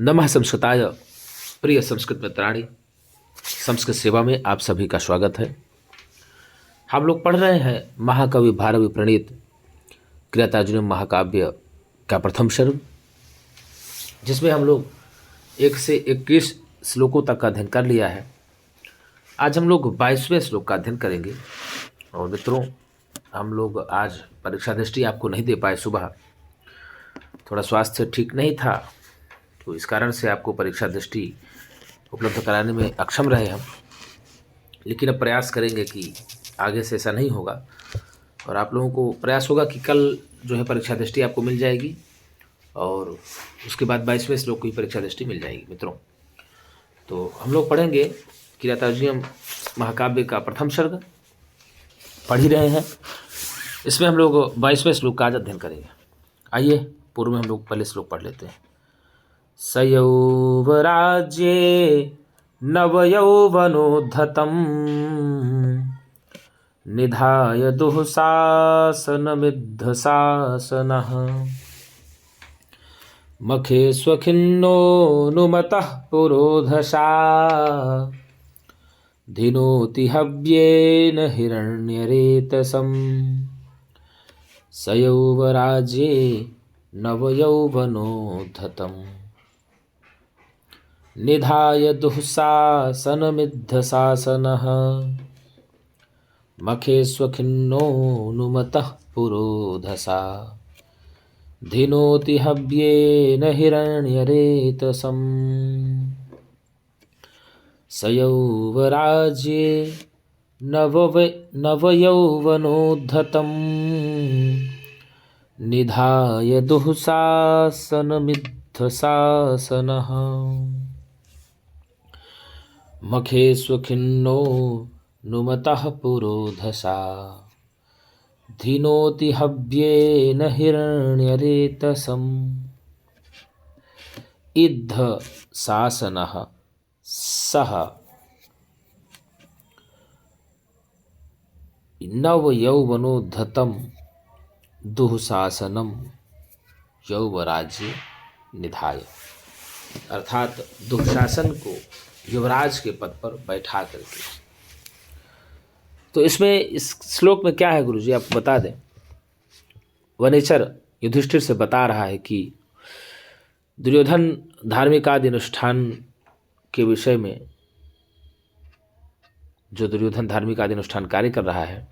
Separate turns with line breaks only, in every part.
नमः संस्कृताय। प्रिय संस्कृत मित्राणि, संस्कृत सेवा में आप सभी का स्वागत है। हम लोग पढ़ रहे हैं महाकवि भारवी प्रणीत किरातार्जुनीय महाकाव्य का प्रथम सर्ग, जिसमें हम लोग 1 से 21 श्लोकों तक का अध्ययन कर लिया है। आज हम लोग 22वें श्लोक का अध्ययन करेंगे। और मित्रों, हम लोग आज परीक्षा दृष्टि आपको नहीं दे पाए। सुबह थोड़ा स्वास्थ्य ठीक नहीं था, तो इस कारण से आपको परीक्षा दृष्टि उपलब्ध कराने में अक्षम रहे हम। लेकिन अब प्रयास करेंगे कि आगे से ऐसा नहीं होगा, और आप लोगों को प्रयास होगा कि कल जो है परीक्षा दृष्टि आपको मिल जाएगी, और उसके बाद 22वें श्लोक की परीक्षा दृष्टि मिल जाएगी। मित्रों, तो हम लोग पढ़ेंगे किरातार्जुनीय महाकाव्य का प्रथम सर्ग, पढ़ ही रहे हैं। इसमें हम लोग 22वें श्लोक का आज अध्ययन करेंगे। आइए पूर्व में हम लोग पहले श्लोक पढ़ लेते हैं। सयौवराज्ये नवयौवनोद्धतं निधाय दुःशासनमिद्धशासनः मखे स्वखिन्नोऽनुमतः पुरोधशा धिनोति हव्येन हिरण्यरेतसम् सयौवराज्ये नवयौवनोद्धतम् निधाय दुःशासनमिद्धशासनः मखे स्वखिन्नोऽनुमतः पुरोधसा धिनोति हव्येन हिरण्यरेतसम् सयौवराज्ये नवयौवनोद्धतम् निधाय दुःशासनमिद्धशासनः मखे स्वखिन्नो नुमतः पुरोधसा धिनोति हव्येन हिरण्यरेतसम् इद्धशासनः सः नवयौवनोद्धतं दुःशासनम यौवराज्य निधाय, अर्थात दुःशासन को युवराज के पद पर बैठा करके। तो इसमें इस श्लोक में क्या है गुरुजी, आप बता दें। वनेचर युधिष्ठिर से बता रहा है कि दुर्योधन धार्मिक आदि अनुष्ठान के विषय में, जो दुर्योधन धार्मिक आदि अनुष्ठान कार्य कर रहा है,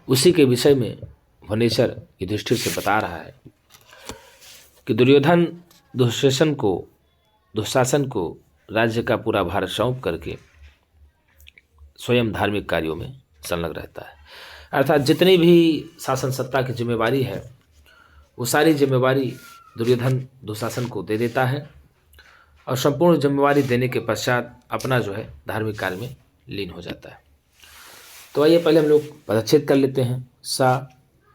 उसी के विषय में वनेचर युधिष्ठिर से बता रहा है कि दुर्योधन दुशासन को राज्य का पूरा भार सौंप करके स्वयं धार्मिक कार्यों में संलग्न रहता है। अर्थात जितनी भी शासन सत्ता की जिम्मेवारी है, वो सारी जिम्मेवारी दुर्योधन दुशासन को दे देता है, और संपूर्ण जिम्मेवारी देने के पश्चात अपना जो है धार्मिक कार्य में लीन हो जाता है। तो आइए पहले हम लोग पदच्छेद कर लेते हैं। सा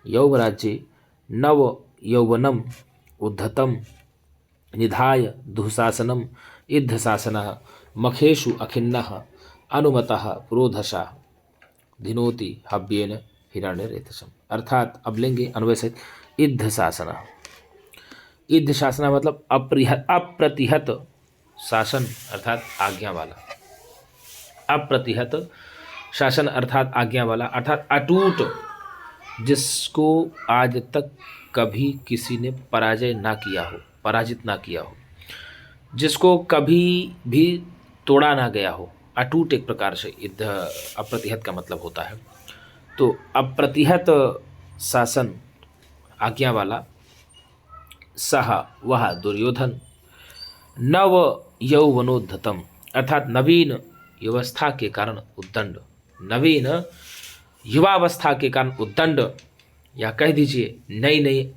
यौवराज्ये नव यौवनम उद्धतम निधाय दुःशासनम इद्धशासनः मखेषु अखिन्नः अनुमतः पुरोधशा धिनोति हव्येन हिरण्यरेतसम्। अर्थात अब लेंगे अन्वय सहित इद्धशासनः। इद्धशासनः मतलब अप्रतिहत शासन, अर्थात आज्ञा वाला। अप्रतिहत शासन अर्थात आज्ञा वाला, अर्थात अटूट, जिसको आज तक कभी किसी ने पराजित ना किया हो, जिसको कभी भी तोड़ा ना गया हो। अटूट एक प्रकार से अप्रतिहत का मतलब होता है। तो अप्रतिहत शासन आज्ञा वाला, सह वह दुर्योधन, नव यौवनोद्धतम अर्थात नवीन युवावस्था के कारण उद्दंड, नवीन युवावस्था के कारण उद्दंड, या कह दीजिए नई नई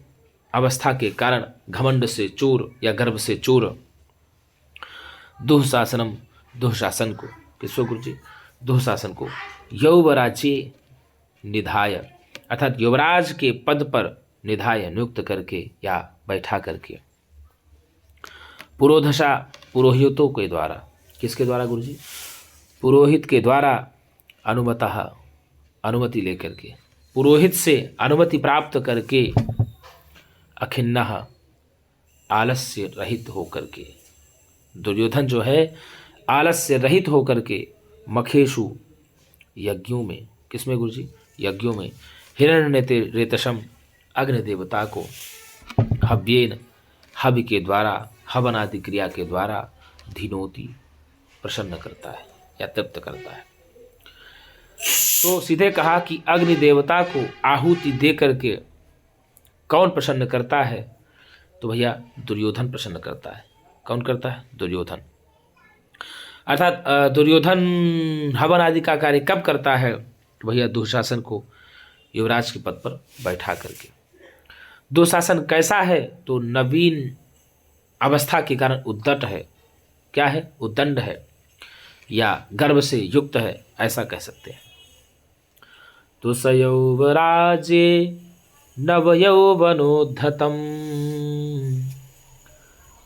अवस्था के कारण घमंड से चूर या गर्भ से चूर। दुःशासनम, दुःशासन को, किसको गुरुजी? दुःशासन को यौवराज्ये निधाय, अर्थात युवराज के पद पर निधाय नियुक्त करके या बैठा करके। पुरोधशा, पुरोहितों के द्वारा। किसके द्वारा गुरुजी? पुरोहित के द्वारा। अनुमतः, अनुमति लेकर के, पुरोहित से अनुमति प्राप्त करके। अखिन्नः, आलस्य रहित होकर के, दुर्योधन जो है आलस्य रहित होकर के मखेशु यज्ञों में, किसमें गुरुजी? यज्ञों में हिरण्य रेतसम अग्नि देवता को हव्येन हवि के द्वारा, हवन आदि क्रिया के द्वारा धीनोति प्रसन्न करता है या तृप्त करता है। तो सीधे कहा कि अग्नि देवता को आहुति दे करके कौन प्रसन्न करता है? तो भैया दुर्योधन प्रसन्न करता है। कौन करता है? दुर्योधन। अर्थात दुर्योधन हवन आदि का कार्य कब करता है? तो भैया दुशासन को युवराज के पद पर बैठा करके। दुशासन कैसा है? तो नवीन अवस्था के कारण उद्दट है। क्या है? उद्दंड है या गर्व से युक्त है, ऐसा कह सकते हैं। तो सयौवराजे नवयौवनोद्धतं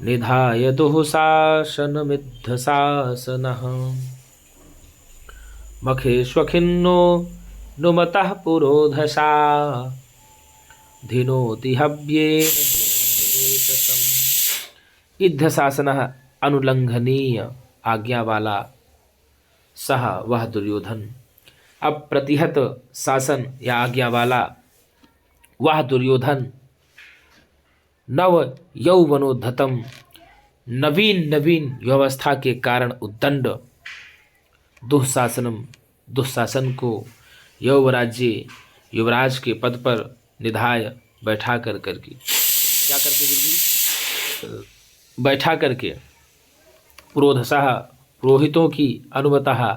निधाय दुःशासनमिद्धशासनः मखेष्वखिन्नो नुमतः पुरोधसा धिनोति हव्येन इद्धशासनः अनुलंघनीय आज्ञा वाला सह वह दुर्योधन, अप्रतिहत शासन या आज्ञा वाला वह दुर्योधन, नव यौवनोद्धतम नवीन नवीन व्यवस्था के कारण उद्दंड, दुःशासनम दुःशासन को यौवराज्य युवराज के पद पर निधाय बैठा कर करके, क्या करके गुरुजी? बैठा करके पुरोधसः पुरोहितों की अनुमतः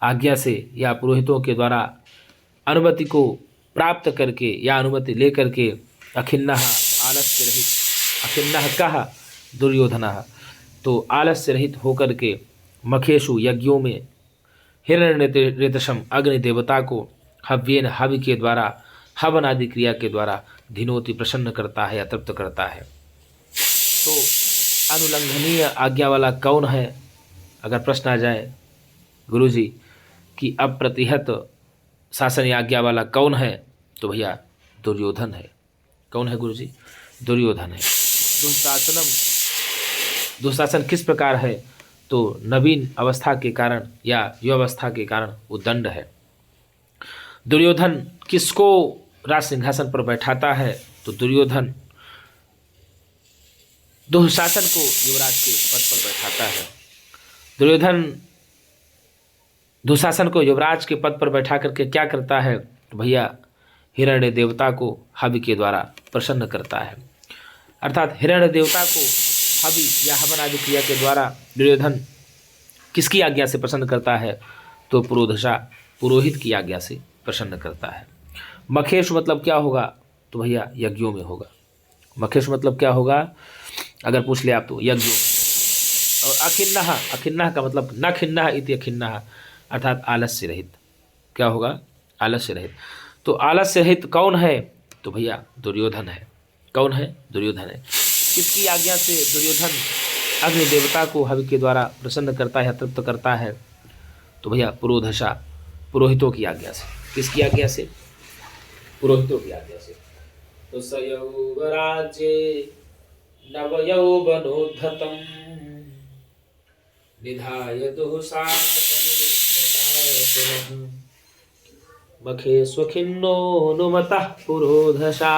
आज्ञा से या पुरोहितों के द्वारा अनुमति को प्राप्त करके या अनुमति लेकर के अखिन्नः आलस्य रहित, अखिन्नः कहा? दुर्योधनः। तो आलस्य रहित होकर के मखेशु यज्ञों में हिरण्यरेतसम अग्नि देवता को हव्येन हवि के द्वारा, हवन आदि क्रिया के द्वारा धीनोति प्रसन्न करता है या तृप्त करता है। तो अनुलंघनीय आज्ञा वाला कौन है? अगर प्रश्न आ जाए गुरुजी कि अप्रतिहत शासन या आज्ञा वाला कौन है? तो भैया दुर्योधन है। कौन है गुरुजी? दुर्योधन है। दुशासन किस प्रकार है? तो नवीन अवस्था के कारण या युवावस्था के कारण उद्दंड है। दुर्योधन किसको राज सिंहासन पर बैठाता है? तो दुर्योधन दुशासन को युवराज के पद पर बैठाता है। दुर्योधन दुशासन को युवराज के पद पर बैठा करके क्या करता है? तो भैया हिरण्य देवता को हवि के द्वारा प्रसन्न करता है। अर्थात हिरण्य देवता को हवि या हवन आदि क्रिया के द्वारा दुर्योधन किसकी आज्ञा से प्रसन्न करता है? तो पुरोधसा पुरोहित की आज्ञा से प्रसन्न करता है। मखेश मतलब क्या होगा? तो भैया यज्ञों में होगा। मखेश मतलब क्या होगा? अगर पूछ ले आप तो यज्ञों में। और अखिन्नः, अखिन्नः का मतलब न खिन्नः इति अखिन्नः, अर्थात आलस्य रहित। क्या होगा? आलस्य रहित। तो आलस्य रहित कौन है? तो भैया दुर्योधन है। कौन है? दुर्योधन है। किसकी आज्ञा से दुर्योधन अग्नि देवता को हवि के द्वारा प्रसन्न करता है, तृप्त करता है? तो भैया पुरोधसा पुरोहितों की आज्ञा से। किसकी आज्ञा से? पुरोहितों की आज्ञा से। तो सयौवराज्ये नवयौवनोद्धतं निधाय दुःशासनमिद्धशासनः मखेष्वखिन्नो नुमतः पुरोधसा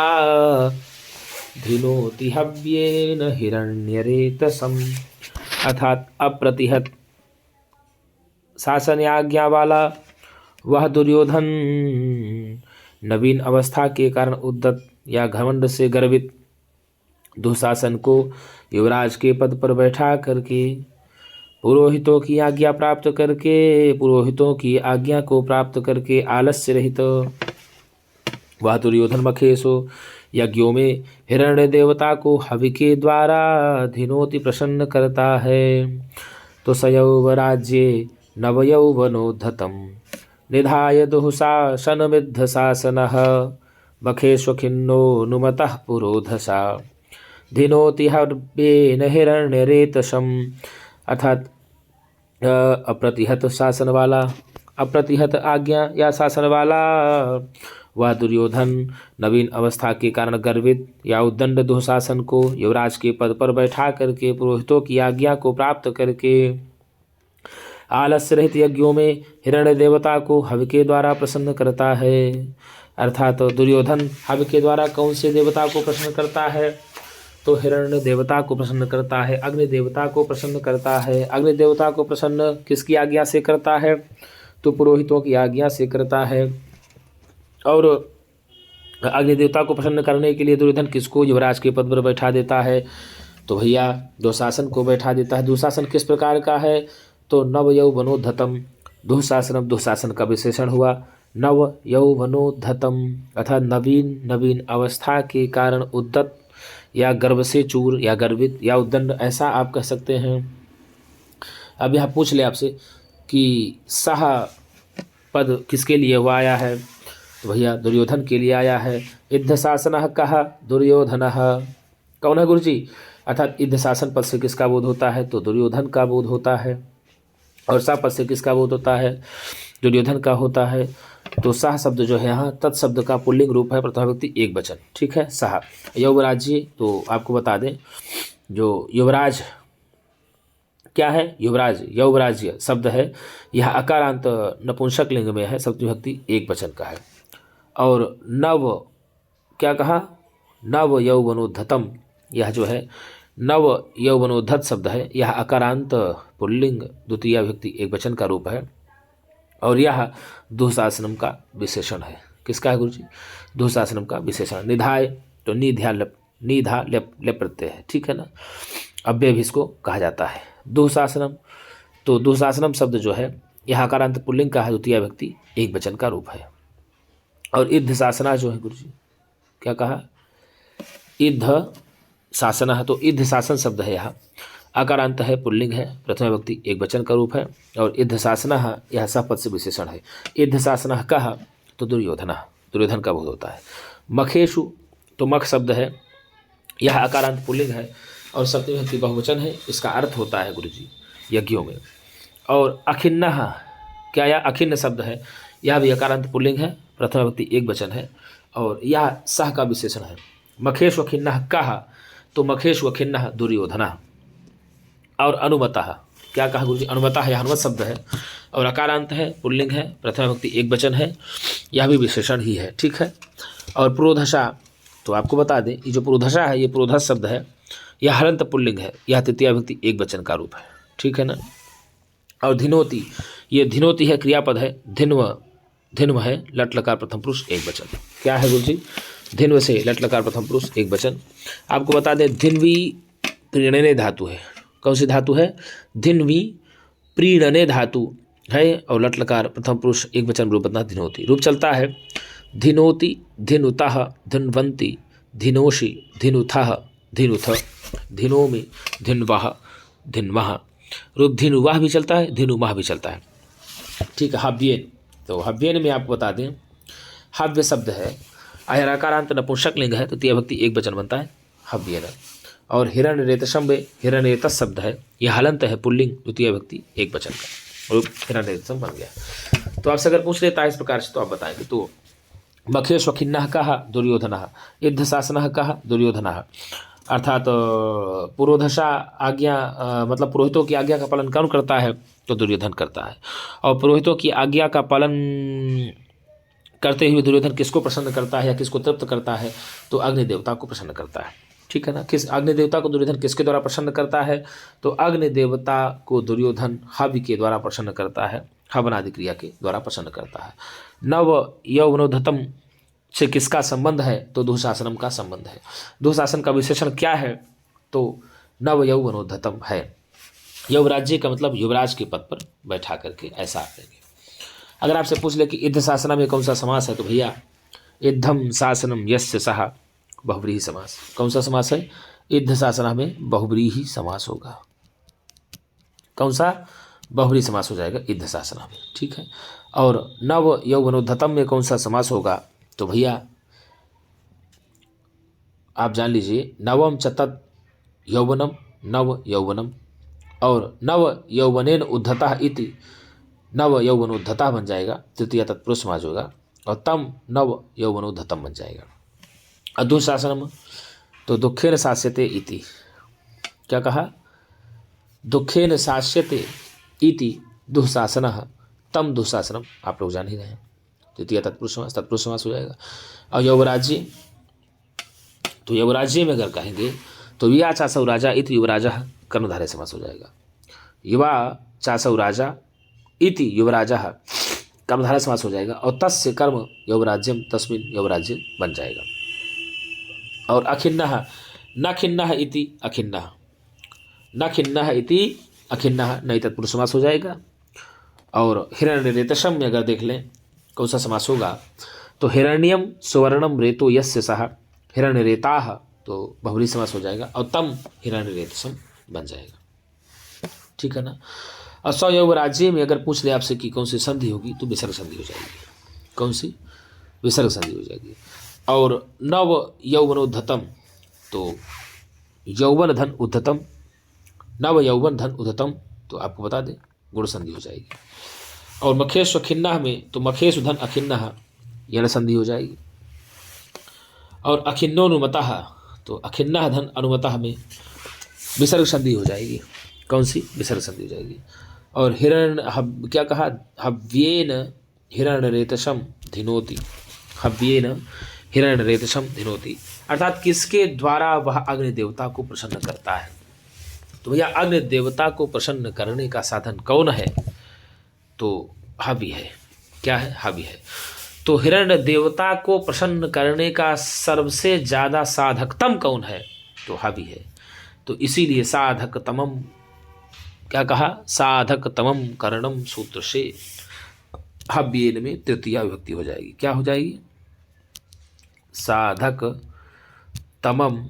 धिनोति हव्येन हिरण्यरेतसम। अर्थात अप्रतिहत शासन या आज्ञा वाला वह दुर्योधन नवीन अवस्था के कारण उद्दत या घमंड से गर्वित दुशासन को युवराज के पद पर बैठा करके पुरोहितों की आज्ञा प्राप्त करके, पुरोहितों की आज्ञा को प्राप्त करके आलस्य रहित वह दुर्योधन मखेशो यज्ञों में हिरण्य देवता को हवि के द्वारा धिनोति प्रसन्न करता है। तो सयौवराज्ये नवयौवनोद्धतं निधाय दुःशासनमिद्धशासनः मखेष्वखिन्नो नुमतः पुरोधसा धिनोति हव्येन हिरण्यरेतसम। अर्थात अप्रतिहत शासन वाला, अप्रतिहत आज्ञा या शासन वाला वह दुर्योधन नवीन अवस्था के कारण गर्वित या उद्दंड दुःशासन को युवराज के पद पर बैठा करके पुरोहितों की आज्ञा को प्राप्त करके आलस्य रहित यज्ञों में हिरण्य देवता को हव्य के द्वारा प्रसन्न करता है। अर्थात दुर्योधन हव्य के द्वारा कौन से देवता को प्रसन्न करता है? तो हिरण्य देवता को प्रसन्न करता है, अग्नि देवता को प्रसन्न करता है। अग्नि देवता को प्रसन्न किसकी आज्ञा से करता है? तो पुरोहितों की आज्ञा से करता है। और अग्नि देवता को प्रसन्न करने के लिए दुर्योधन किसको युवराज के पद पर बैठा देता है? तो भैया दुःशासन को बैठा देता है। दुःशासन किस प्रकार का है? तो नव यौवनोद्धतम दुःशासनम, दुःशासन का विशेषण हुआ नव यौवनोद्धतम अर्थात नवीन अवस्था के कारण उद्दत या गर्व से चूर या गर्वित या उद्दंड, ऐसा आप कह सकते हैं। अब यहाँ पूछ ले आपसे कि सह पद किसके लिए हुआ आया है? तो भैया दुर्योधन के लिए आया है। इद्ध शासन कहा दुर्योधन, कौन है गुरु जी? अर्थात इद्ध शासन पद से किसका बोध होता है? तो दुर्योधन का बोध होता है। और सा पद से किसका बोध होता है? दुर्योधन का होता है। तो साह शब्द जो है यहाँ तत्शब्द का पुल्लिंग रूप है, प्रथमा व्यक्ति एक वचन, ठीक है। साह युवराज्य, तो आपको बता दें जो युवराज क्या है? युवराज यौवराज्य शब्द है, यह अकारांत नपुंसक लिंग में है, सप्तमी विभक्ति एक वचन का है। और नव क्या कहा? नव यौवनोद्धतम, यह जो है नव यौवनोद्धत शब्द है, यह अकारांत पुल्लिंग द्वितीय विभक्ति एक वचन का रूप है। और यह दुःशासनम का विशेषण है। किसका है गुरु जी? दुःशासनम का विशेषण। निधाय तो निधा लेप प्रत्यय है, ठीक है ना। अव्यय भी इसको कहा जाता है। दुःशासनम, तो दुःशासनम शब्द जो है यह अकारांत पुल्लिंग का है, द्वितीय विभक्ति एक वचन का रूप है। और इद्ध शासना जो है गुरु जी, क्या कहा? इद्ध शासन, तो इद्ध शासन शब्द है यहाँ अकारांत है, पुल्लिंग है, प्रथम विभक्ति एक वचन का रूप है। और इद्ध शासनः यह सपद से विशेषण है। इद्ध शासनः कहा तो दुर्योधन का बोध होता है। मखेशु, तो मख शब्द है, यह अकारांत पुल्लिंग है और सप्तमी विभक्ति बहुवचन है। इसका अर्थ होता है गुरु जी यज्ञों में। और अखिन्नः, क्या यह अखिन्न शब्द है? यह भी अकारांत पुल्लिंग है, प्रथम विभक्ति एक वचन है और यह सह का विशेषण है। मखेश अखिन्नः कहा तो मखेश अखिन्नः दुर्योधनः। और अनुमतः, क्या कहा गुरु जी? अनुमतः यह हनुमत शब्द है और अकारांत है, पुल्लिंग है, प्रथम विभक्ति एक वचन है, यह भी विशेषण ही है, ठीक है। और पुरोधशा, तो आपको बता दें ये जो पुरोधशा है, ये पुरोधस शब्द है, यह हलंत पुल्लिंग है, यह तृतीय विभक्ति एक वचन का रूप है, ठीक है ना। और धिनोति, ये धिनोति है, क्रियापद है। धिन्व है, लट लकार प्रथम पुरुष एक वचन। क्या है गुरु जी? धिन्व से लट लकार प्रथम पुरुष एक वचन। आपको बता दें धिन्वी प्रीणने धातु है। कौन सी धातु है? धिन्वी प्रीणने धातु है और लट लकार प्रथम पुरुष एक वचन रूप बदना धिनोति। रूप चलता है धिनोति, धिनुतः, धिन्वन्ति, धिनोषि, धिनुथः, धिनुथ, धिनोमि, धिन्वः, धिन्वः। रूप धिनुवाह भी चलता है, धिनुमाह भी चलता है, ठीक है। हव्येन, तो हव्येन में आपको बता दें हव्य शब्द है, अकारांत नपुंसक लिंग है, तृतीय विभक्ति एक वचन बनता है हव्येन। और हिरण्यरेतसम में हिरण्यरेतस शब्द है, यह हलंत है, पुल्लिंग, द्वितीय विभक्ति एक वचन का रूप हिरण्यरेतसम बन गया। तो आपसे अगर पूछ लेता है इस प्रकार से तो आप बताएंगे। तो मखेश खिन्नः कहा दुर्योधनः, इद्ध शासनः कहा दुर्योधनः। अर्थात पुरोधशा आज्ञा मतलब पुरोहितों की आज्ञा का पालन कौन करता है? तो दुर्योधन करता है। और पुरोहितों की आज्ञा का पालन करते हुए दुर्योधन किसको प्रसन्न करता है या किसको तृप्त करता है? तो अग्नि देवता को प्रसन्न करता है, ठीक है ना। किस अग्नि देवता को दुर्योधन किसके द्वारा प्रसन्न करता है? तो अग्नि देवता को दुर्योधन हवि के द्वारा प्रसन्न करता है, हवन आदि क्रिया के द्वारा प्रसन्न करता है। नव यौवनोद्धतम से किसका संबंध है? तो दुःशासनम का संबंध है। दुःशासन का विशेषण क्या है? तो नव यौवनोद्धतम है। यौवराज्य का मतलब युवराज के पद पर बैठा करके, ऐसा आप लेंगे। अगर आपसे पूछ ले कि इद्ध शासना में कौन सा समास है? तो भैया इद्धम शासनम यस्य सह बहुव्रीहि समास। कौन सा समास है? इद्ध शासना में बहुव्रीहि समास होगा। कौन सा? बहुव्रीहि समास हो जाएगा इद्ध शासना में, ठीक है। और नव यौवनोद्धतम में कौन सा समास होगा? तो भैया आप जान लीजिए नवम च तत् यौवनम, नव यौवनम। और नव यौवनेन उद्धतः इति नव यौवनोद्धतः बन जाएगा, तृतीय तत्पुरुष समास होगा। और तम नव यौवनोद्धतम बन जाएगा। और दुःशासनम तो दुखेन शास्यते इति, क्या कहा, दुखेन शास्यते इति दुःशासनः तम दुःशासनम, आप लोग जान ही रहे हैं। तृतीय तत्पुरुष समास हो जाएगा। और यौवराज्य, तो यौवराज्य में अगर कहेंगे तो युवा चासौ राजा इति युवराजः कर्मधारय समास हो जाएगा। युवा चासौ राजा इति युवराजः कर्मधारय समास हो जाएगा। और तस्य कर्म यौवराज्यम तस्मिन् यौवराज्य बन जाएगा। और अखिन्नः न खिन्नः इति अखिन्नः, न खिन्नः इति अखिन्नः नई तत्पुरुष समास हो जाएगा। और हिरण्यरेतसम में अगर देख लें कौन सा समास होगा, तो हिरण्यम सुवर्णम रेतो यस्य सह हिरण्यरेताः, तो बहुब्रीहि समास हो जाएगा। और तम हिरण्यरेतसम बन जाएगा, ठीक है ना। और सौ यौवराज्य में अगर पूछ ले आपसे कि कौन सी संधि होगी, तो विसर्ग संधि हो जाएगी। कौन सी? विसर्ग संधि हो जाएगी। और नव यौवनोद्धतम, तो यौवन धन उद्धतम, नव यौवन धन उद्धतम, तो आपको बता दें गुण संधि हो जाएगी। और मखेश खिन्ना में तो मखेश धन अखिन्ना, यण संधि हो जाएगी। और अखिन्नोनुमतः, तो अखिन्ना धन अनुमतः में विसर्ग संधि हो जाएगी। कौन सी? विसर्ग संधि हो जाएगी। और क्या कहा, हव्येन हिरण्यरेतसम धिनोति, हव्येन हिरण्यरेतसम धिनोति, अर्थात किसके द्वारा वह अग्नि देवता को प्रसन्न करता है। तो भैया अग्नि देवता को प्रसन्न करने का साधन कौन है? तो हवि है। क्या है? हवि है। तो हिरण्य देवता को प्रसन्न करने का सबसे ज्यादा साधकतम कौन है? तो हवि है। तो इसीलिए साधकतमम, क्या कहा, साधकतमम करणम सूत्र से हव्येन में तृतीया विभक्ति हो जाएगी। क्या हो जाएगी? साधक तमम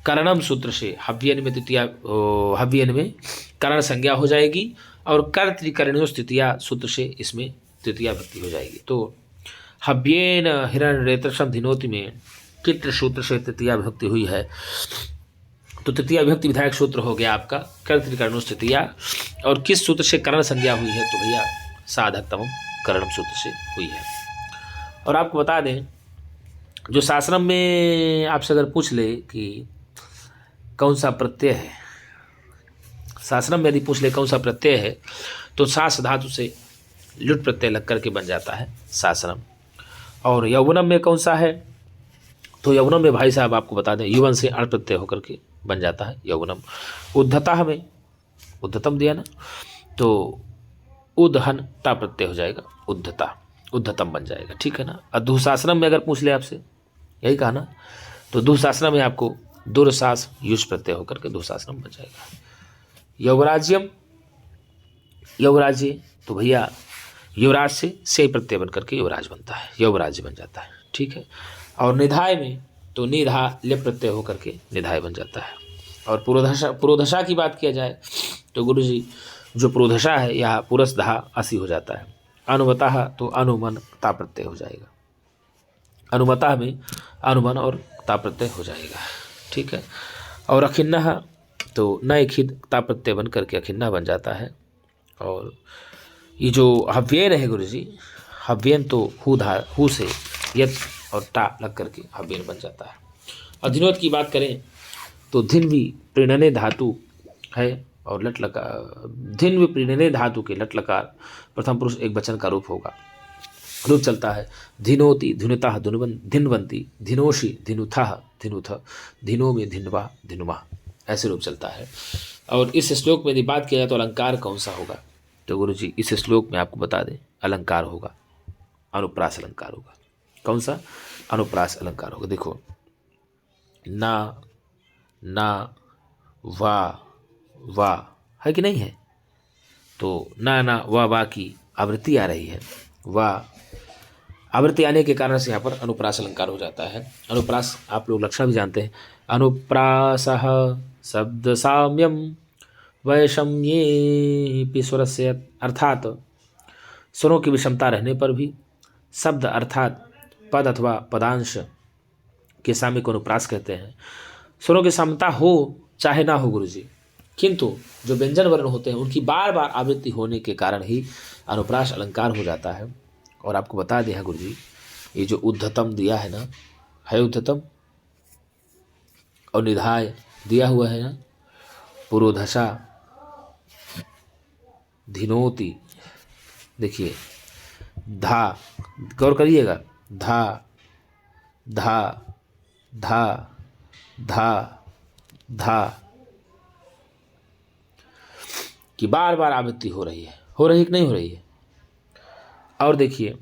करणम सूत्र से हव्येन में तृतीया, हव्येन में करण संज्ञा हो जाएगी। और कर्तृकरणीय तृतीया सूत्र से इसमें तृतीया विभक्ति हो जाएगी। तो हव्येन हिरण्यरेतसम धिनोति में कित्र सूत्र से तृतीया विभक्ति हुई है। तो तृतीया विभक्ति विधायक सूत्र हो गया आपका कर्तृकरणो तृतीया। और किस सूत्र से करण संज्ञा हुई है? तो भैया साधकतम करणम सूत्र से हुई है। और आपको बता दें, जो शासनम में आपसे अगर पूछ ले कि कौन सा प्रत्यय है, शासनम में यदि पूछ ले कौन सा प्रत्यय है, तो सास धातु से लुट प्रत्यय लग करके बन जाता है शासनम। और यौवनम में कौन सा है? तो यौवनम में भाई साहब आपको बता दें युवन से अण प्रत्यय होकर के बन जाता है यौवनम। उद्धता में उद्धतम दिया ना, तो उदहन ता प्रत्यय हो जाएगा, उद्धता, उद्धतम बन जाएगा, ठीक है ना। और दुःशासनम में अगर पूछ ले आपसे, यही कहा ना, तो दुःशासनम में आपको दुर्शास युष प्रत्यय होकर के दुःशासनम बन जाएगा। यौवराज्यम, यौवराज्य, तो भैया युवराज से प्रत्यय बन करके युवराज बनता है, यौवराज्य बन जाता है, ठीक है। और निधाय में तो निधा लिप प्रत्यय होकर के निधाय बन जाता है। और पुरोधशा की बात किया जाए तो गुरु जी जो पुरोधशा है या पुरस्धा असी हो जाता है। अनुमतः तो अनुमन ता प्रत्यय हो जाएगा, अनुमतः में अनुमन और ता प्रत्यय हो जाएगा, ठीक है। और अखिन्ना तो न खिद ता प्रत्यय बन करके अखिन्ना बन जाता है। और ये जो हव्येन है गुरु जी, हव्येन तो हु से यत और टा लग करके हव्येन बन जाता है। और धिनोत की बात करें तो धिन भी प्रीणने धातु है और लट लकार, धिन भी प्रीणने धातु के लट लकार प्रथम पुरुष एक वचन का रूप होगा, रूप चलता है धिनोति धिनुता धिनवंती धिनोषि धिनुथा धिनुथ धिनो में धिनवा धिनुमा, ऐसे रूप चलता है। और इस श्लोक में यदि बात किया जाए तो अलंकार कौन सा होगा, तो गुरु जी इस श्लोक में आपको बता दें अलंकार होगा, अनुप्रास अलंकार होगा। कौन सा? अनुप्रास अलंकार होगा। देखो ना ना वा है कि नहीं है, तो ना वा की आवृत्ति आ रही है, वाह आवृत्ति आने के कारण से यहाँ पर अनुप्रास अलंकार हो जाता है। अनुप्रास आप लोग लक्षण भी जानते हैं, अनुप्रासः शब्द साम्यम वैषम्ये स्वरस्य, अर्थात स्वरों की विषमता रहने पर भी शब्द अर्थात पद अथवा पदांश के साम्य को अनुप्रास कहते हैं। स्वरों की समता हो चाहे ना हो गुरुजी, किंतु जो व्यंजन वर्ण होते हैं उनकी बार आवृत्ति होने के कारण ही अनुप्रास अलंकार हो जाता है। और आपको बता दें गुरुजी ये जो उद्धतम दिया है ना, है उद्धतम, और निधाय दिया हुआ है ना, पुरोधशा धिनोति, देखिए धा, गौर करिएगा, धा धा धा धा धा कि बार बार आवृत्ति हो रही है कि नहीं हो रही है। और देखिए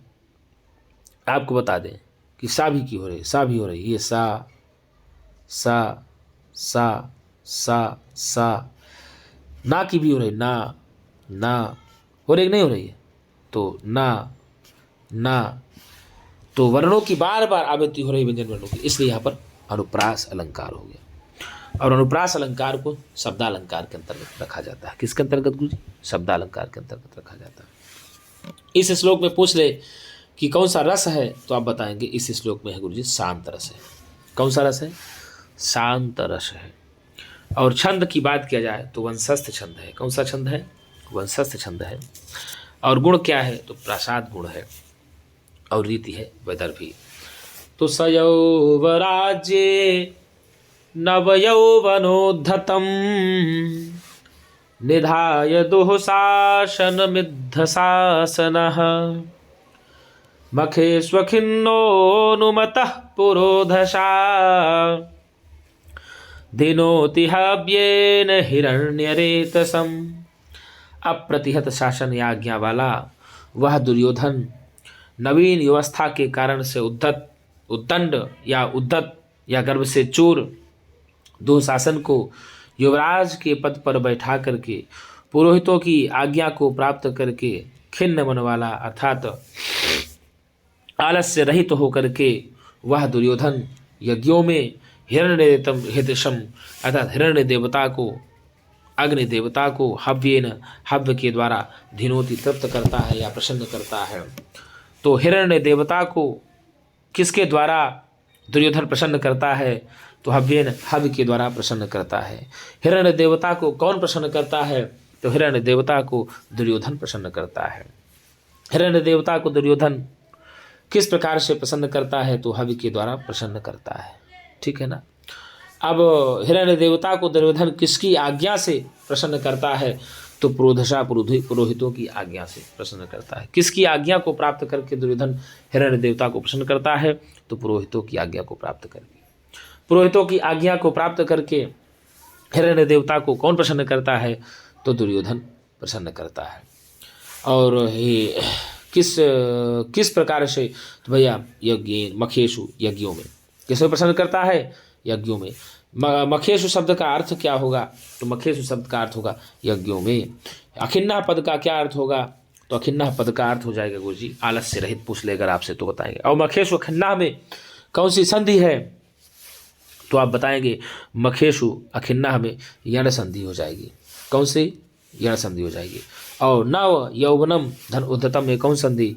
आपको बता दें कि सा भी की हो रही है, सा भी हो रही है, ये सा सा सा सा सा, ना की भी हो रही है, ना ना, हो रही कि नहीं हो रही है, तो ना, तो वर्णों की बार बार आवृत्ति हो रही व्यंजन वर्णों की, इसलिए यहाँ पर अनुप्रास अलंकार हो गया। और अनुप्रास अलंकार को शब्दालंकार के अंतर्गत रखा जाता है। किसके अंतर्गत गुरु जी? शब्दालंकार के अंतर्गत रखा जाता है। इस श्लोक में पूछ ले कि कौन सा रस है, तो आप बताएंगे इस श्लोक में है गुरु जी शांत रस है। कौन सा रस है? शांत रस है। और छंद की बात किया जाए तो वंशस्थ छंद है। कौन सा छंद है? वंशस्थ छंद है। और गुण क्या है? तो प्रासाद गुण है। और रीति है वैदर्भी। तो सयौवराज्ये नवयौवनोद्धतं निधाय दुःशासनमिद्धशासनः मखे स्वखिन्नोऽनुमतः पुरोधशा दिनोति हव्येन हिरण्यरेतसम्। अप्रतिहत शासन या आज्ञा वाला वह दुर्योधन नवीन व्यवस्था के कारण से उद्दंड या उद्धत या गर्भ से चूर दुःशासन को युवराज के पद पर बैठा करके पुरोहितों की आज्ञा को प्राप्त करके खिन्न मन वाला अर्थात आलस्य रहित होकर के वह दुर्योधन यज्ञों में हिरण्यतम हितशम अर्थात हिरण्य देवता को, अग्नि देवता को हव्य के द्वारा धिनोति तृप्त करता है या प्रसन्न करता है। तो हिरण्य देवता को किसके द्वारा दुर्योधन प्रसन्न करता है? तो हव्य के द्वारा प्रसन्न करता है। हिरण्य देवता को कौन प्रसन्न करता है? तो हिरण्य देवता को दुर्योधन प्रसन्न करता है। हिरण्य देवता को दुर्योधन किस प्रकार से प्रसन्न करता है? तो हव्य के द्वारा प्रसन्न करता है। ठीक है ना। अब हिरण्य देवता को दुर्योधन किसकी आज्ञा से प्रसन्न करता है? तो पुरोधशा पुरोहितों की आज्ञा से प्रसन्न करता है। किसकी आज्ञा को प्राप्त करके दुर्योधन हिरण्य देवता को प्रसन्न करता है? तो पुरोहितों की आज्ञा को प्राप्त करके। पुरोहितों की आज्ञा को प्राप्त करके हिरण्य देवता को कौन प्रसन्न करता है? तो दुर्योधन प्रसन्न करता है। और ये किस प्रकार से? तो भैया यज्ञ मखेशु यज्ञों में किसमें प्रसन्न करता है? यज्ञों में। मखेशु शब्द का अर्थ क्या होगा? तो मखेशु शब्द का अर्थ होगा यज्ञों में। अखिन्ना पद का क्या अर्थ होगा? तो अखिन्ना पद का अर्थ हो जाएगा गुरु जी आलस्य रहित। पूछ लेकर आपसे तो बताएंगे। और मखेशु अखिन्ना में कौन सी संधि है? तो आप बताएंगे मखेशु अखिन्ना में यण संधि हो जाएगी। कौन सी? यण संधि हो जाएगी। और नव यौवनम धन उद्धतम में कौन संधि?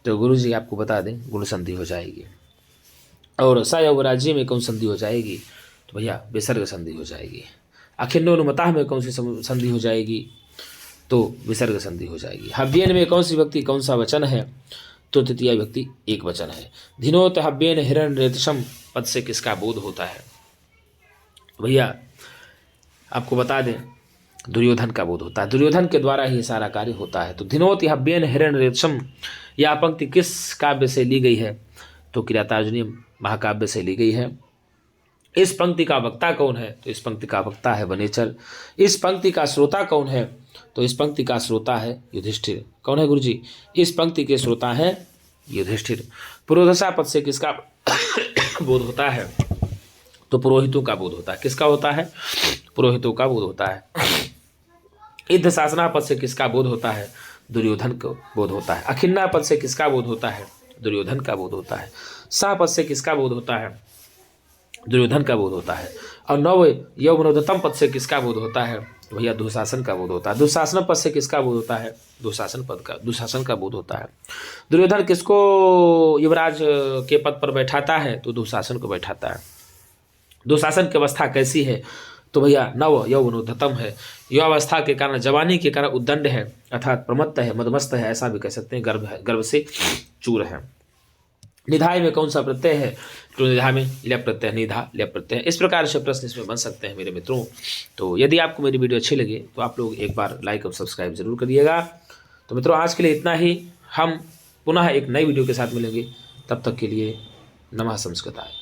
तो गुरु जी आपको बता दें गुण संधि हो जाएगी। और सयौवराज्य में कौन संधि हो जाएगी? तो भैया विसर्ग संधि हो जाएगी। अखिन्नोनुमता में कौन सी संधि हो जाएगी? तो विसर्ग संधि हो जाएगी। हव्येन में कौन सी व्यक्ति कौन सा वचन है? तो तृतीय व्यक्ति एक वचन है। धिनोत हव्येन हिरण्यरेतसम पद से किसका बोध होता है? भैया आपको बता दें दुर्योधन का बोध होता है। दुर्योधन के द्वारा ही सारा कार्य होता है। तो धिनोत हव्येन हिरण्यरेतसम यह पंक्ति किस काव्य से ली गई है? तो किरातार्जुनीय महाकाव्य से ली गई है। इस पंक्ति का वक्ता कौन है? तो इस पंक्ति का वक्ता है वनेचर। इस पंक्ति का श्रोता कौन है? तो इस पंक्ति का श्रोता है युधिष्ठिर। कौन है गुरुजी? इस पंक्ति के श्रोता है युधिष्ठिर। पुरोधशा पद से किसका बोध होता है? तो पुरोहितों का बोध होता है। किसका होता है? पुरोहितों का बोध होता है। इद्ध शासना पद से किसका बोध होता है? दुर्योधन को बोध होता है। अखिन्ना पद से किसका बोध होता है? दुर्योधन का बोध होता है। सा पद से किसका बोध होता है? दुर्योधन का बोध होता है। और नव यौवनोद्धतम पद से किसका बोध होता है? तो भैया दुःशासन का बोध होता है। दुःशासन पद से किसका बोध होता है? दुःशासन का बोध होता है। दुर्योधन किसको युवराज के पद पर बैठाता है? तो दुःशासन को बैठाता है। दुःशासन की अवस्था कैसी है? तो भैया नव यौवनोद्धतम है। युवावस्था के कारण, जवानी के कारण उद्दंड है अर्थात प्रमत्त है, मदमस्त है, ऐसा भी कह सकते हैं। गर्भ से चूर है। निधाय में कौन सा प्रत्यय है, तो निधाय में ल्यप प्रत्यय, निधा ल्यप प्रत्यय। इस प्रकार से प्रश्न इसमें बन सकते हैं मेरे मित्रों। तो यदि आपको मेरी वीडियो अच्छी लगे तो आप लोग एक बार लाइक और सब्सक्राइब जरूर करिएगा। तो मित्रों आज के लिए इतना ही, हम पुनः एक नई वीडियो के साथ मिलेंगे, तब तक के लिए नमः संस्कृताय।